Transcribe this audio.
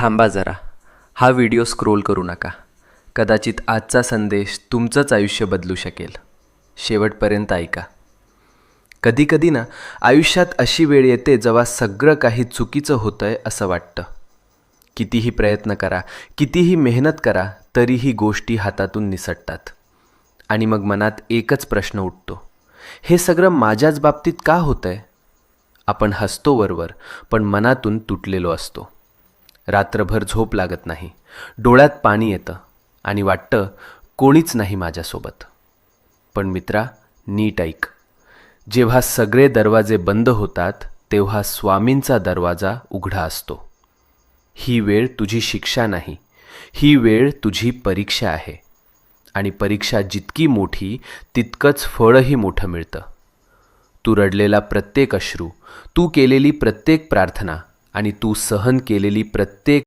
थांबा जरा, हा व्हिडिओ स्क्रोल करू नका. कदाचित आजचा संदेश तुमचंच आयुष्य बदलू शकेल. शेवटपर्यंत ऐका. कधीकधी ना आयुष्यात अशी वेळ येते जेव्हा सगळं काही चुकीचं होतंय असं वाटतं. कितीही प्रयत्न करा, कितीही मेहनत करा, तरीही गोष्टी हातातून निसटतात. आणि मग मनात एकच प्रश्न उठतो, हे सगळं माझ्याच बाबतीत का होतंय? आपण हसतो वरवर, पण मनातून तुटलेलो असतो. रात्रभर झोप लागत नाही, डोळ्यात पाणी येतं आणि वाटतं कोणीच नाही माझ्यासोबत. पण मित्रा, नीट ऐक. जेव्हा सगळे दरवाजे बंद होतात तेव्हा स्वामींचा दरवाजा उघडा असतो. ही वेळ तुझी शिक्षा नाही, ही वेळ तुझी परीक्षा आहे. आणि परीक्षा जितकी मोठी तितकंच फळही मोठं मिळतं. तू रडलेला प्रत्येक अश्रू, तू केलेली प्रत्येक प्रार्थना आणि तू सहन केलेली प्रत्येक